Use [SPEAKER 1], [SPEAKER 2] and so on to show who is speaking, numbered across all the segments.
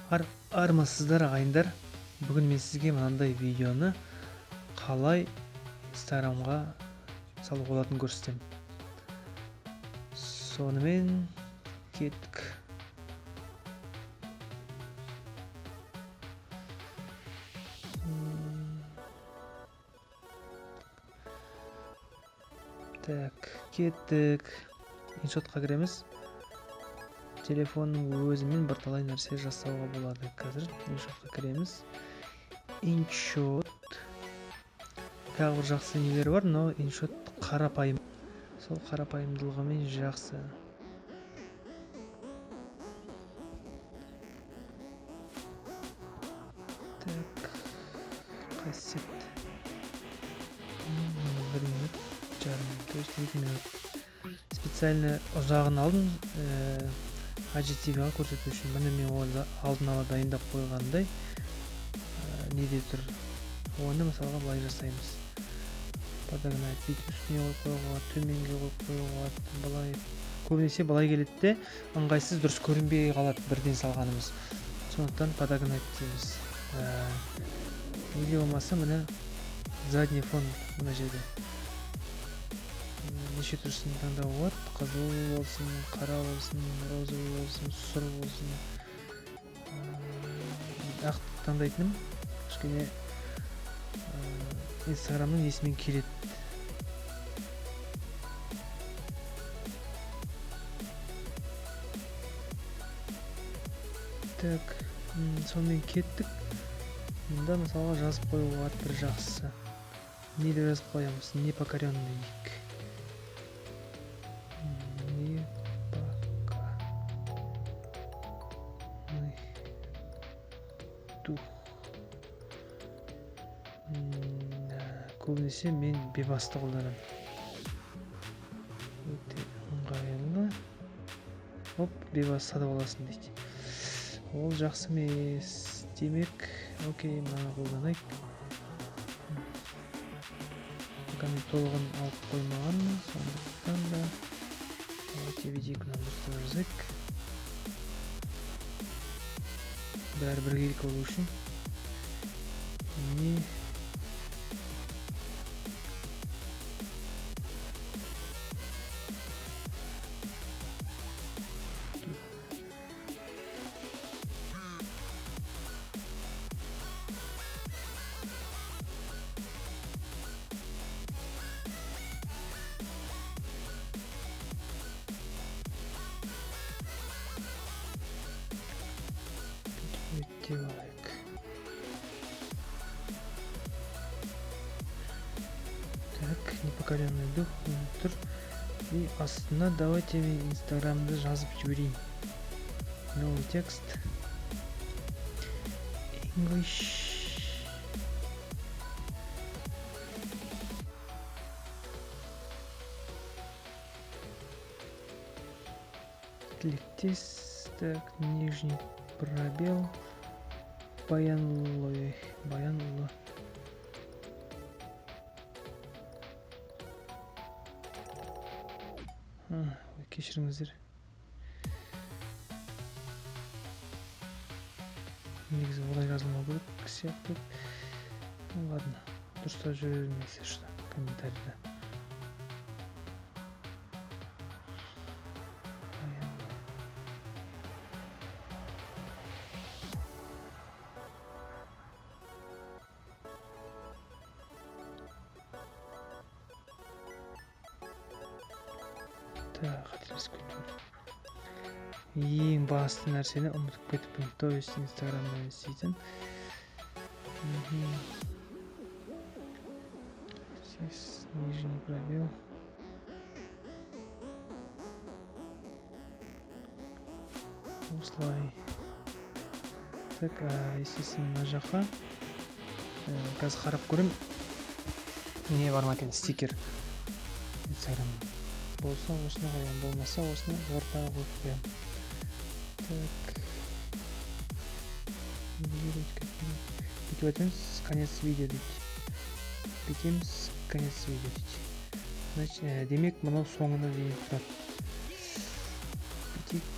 [SPEAKER 1] Армысыздар ағайындар. Бүгін мен сізге мынандай видеоны қалай Инстаграмға салуға болатынын көрсетемін. Сонымен кеттік. Так, кеттік. InShotқа кіреміз. Телефонның өзімен бірталай нәрсе жасауға болады. Қазір InShotқа кіреміз. InShot тағы бір жақсы нелері бар, но InShot қарапайым. Сол қарапайымдылығымен жақсы. Так, қасет. 1 минут, жарым, то есть 2 минут. Специально ұзағын алдым, HTTP-ға көрсету үшін. Міне мен алдын ала дайындап қойғандай неде тұр. Оны мысалға былай жасаймыз. Подогнать бит үстіне қойып қоюға, төменге қойып қоюға, былай. Көбінесе былай келеді де, ыңғайсыз дұрыс көрінбей қалады бірден салғанымыз. Сондықтан подогнать дейміз. Неге болмаса міне задний фон мына жерде. Неше түрсін таңдауға болады. Қызыл болсын, қара болсын, розовый болсын, сұр болсын. Ақ таңдайтыным кішкене Инстаграмның есімен келеді. Так, сонымен кеттік. Мұнда мысалға жазып қоюға болады бір жақсысы. Неде жазып қоямыз? Непокоренный. Көбінесе мен бейбасты қолданамын. Өте ыңғайлы. Оп, бейбас сатып аласың дейді. Ол жақсы емес. Демек, окей, мынаны қолданайық. Мен толығын алып қоймағанмын, сондықтан да TVD-ні дұрыстап жазайық. Бәрі біргелік болу үшін. Не делаек. Так, непокоренный дух тұр. И астына давайте мен Инстаграмды жазып жіберейін. Новый текст. English. Кликтес. Так, нижний пробел. Баянлы. Кешіріңіздер. Негізі олай жазылмау керек сияқты. Ладно, дұрыстап жүре бермейсіз что комментарийда. Ең басты нәрсені ұмытып кетіппін. То есть Инстаграмда істейтін. Здесь нижний пробел. Осылай. Так, естественно, мына жаққа қазір қарап көрем. Не бар ма екен? Стикер. Инстаграм болса осыны қоям, болмаса осыны ортаға қойып қоям. Так. Бүйтіп өтеміз, конец видео дейді. Бүйтеміз, конец видео дейді. Значит, демек мынау соңында дейін тұрады. Бүйтейік.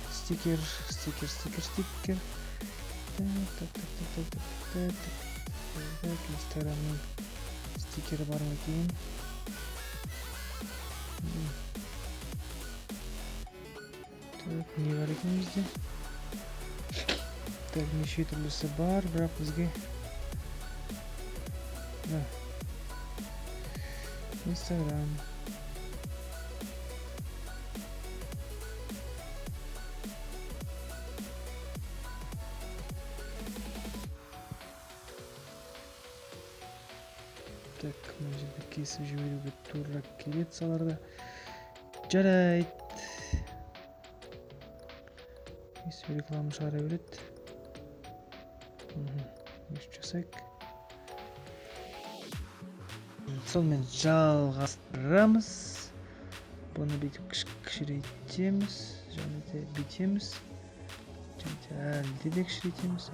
[SPEAKER 1] Стикер. Инстаграмның стикері бар ма екен? Не бар екен бізде? Так, неше түрлісі бар, бірақ бізге Инстаграм. Так, мына жерде кесіп жіберуге тура келеді саларда. Жарайды. Кесіп реклама шығара береді. Өшіп жасайық. Сонымен жалғастырамыз. Бұны бүйтіп кішірейтеміз. Және де бүйтеміз. Және де әлде де кішірейтеміз.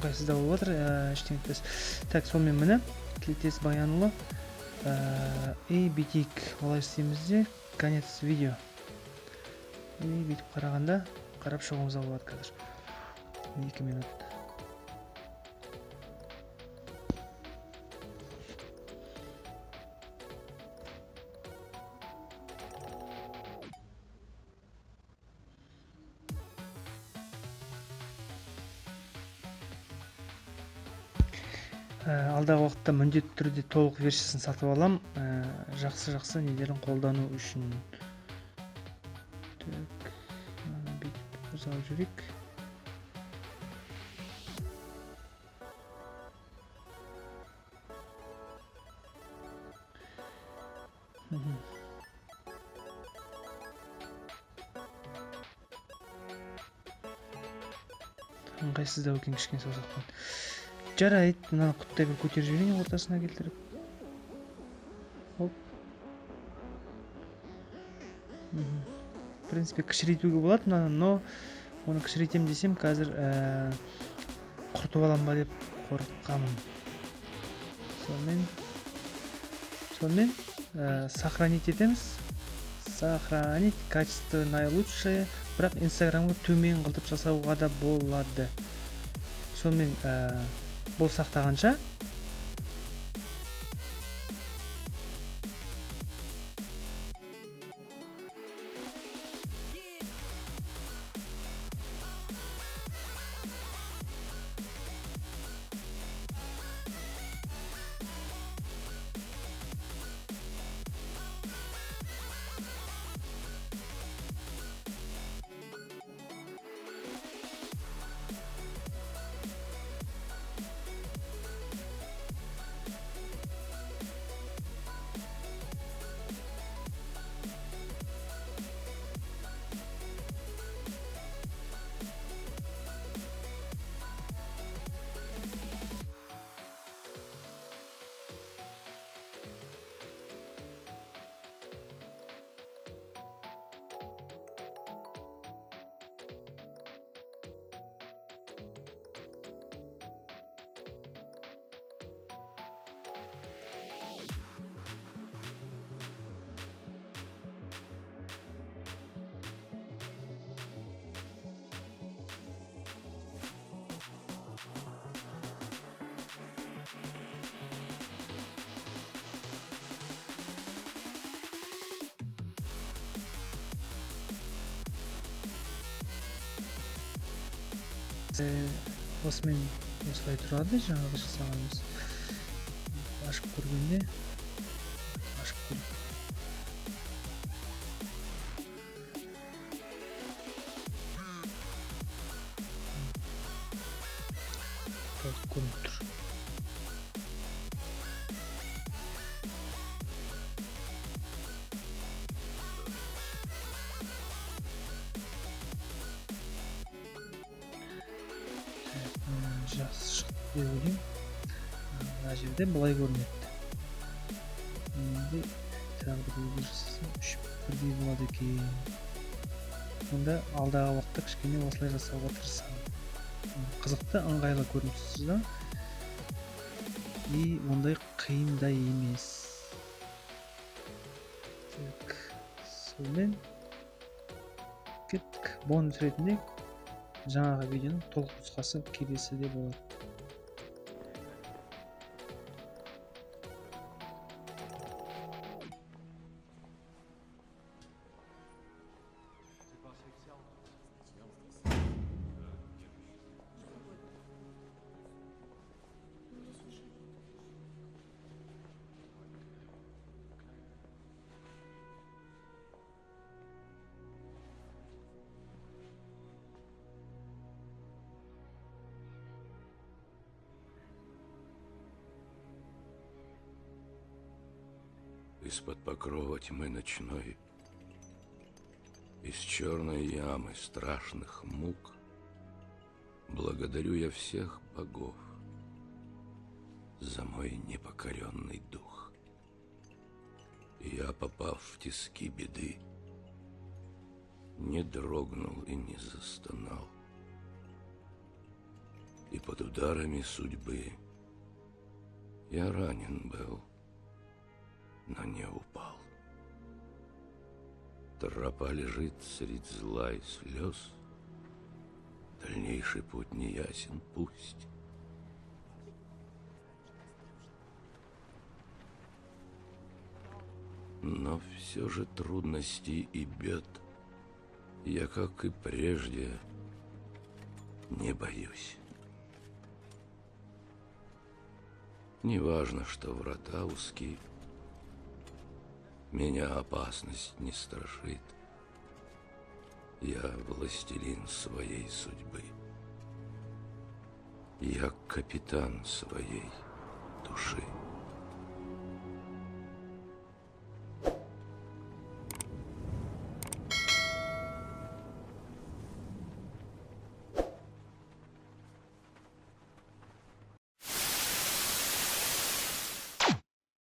[SPEAKER 1] ыңғайсыздау болып отыр, ештеңе етпес. Так, сонымен міне тілектес Баянұлы и бүйтейік. Олай істейміз де конец видео. И бүйтіп қарағанда қарап шығуымызға болады қазір. 2 минут. Алдағы уақытта міндетті түрде толық версиясын сатып алам. Жақсы нелерін қолдану үшін. Так, бүйтіп қозғалып жүрейік. Ыңғайсыздау екен кішкене саусақпен. Жарайды, мынаны құттай бір көтеріп жіберейін ортасына келтіріп. Оп. В принципе, кішірейтуге болады мынаны, но оны кішірейтем десем, қазір құртып алам ба деп қорқамын. Сонымен сохранить етеміз. Сохранить качество наилучшее, бірақ инстаграмға төмен қылтып жасауға да болады. Сонымен бұл сақтағанша осымен осылай тұрады жаңағы жасағанымыз. ашып көргенде ашып көріп көрініп тұр. Жақсы шықты деп ойлаймын. Мына жерде былай көрінеді. Енді тағы бір өзгеріс жасасам, үш бірдей болады екен. Онда алдағы уақытта кішкене осылай жасауға тырысамын. Қызықты, ыңғайлы көрініп тұрсыз да? И ондай қиын да емес. Так, сонымен кеттік. Бонус ретінде жаңағы видеоның толық нұсқасы келесіде болады.
[SPEAKER 2] Из-под покрова тьмы ночной, из черной ямы страшных мук, благодарю я всех богов за мой непокоренный дух. И я, попав в тиски беды, не дрогнул и не застонал. И под ударами судьбы я ранен был, но не упал. Тропа лежит средь зла и слез, дальнейший путь не ясен пусть. Но все же трудностей и бед я, как и прежде, не боюсь. Неважно, что врата узки, меня опасность не страшит. Я властелин своей судьбы. Я капитан своей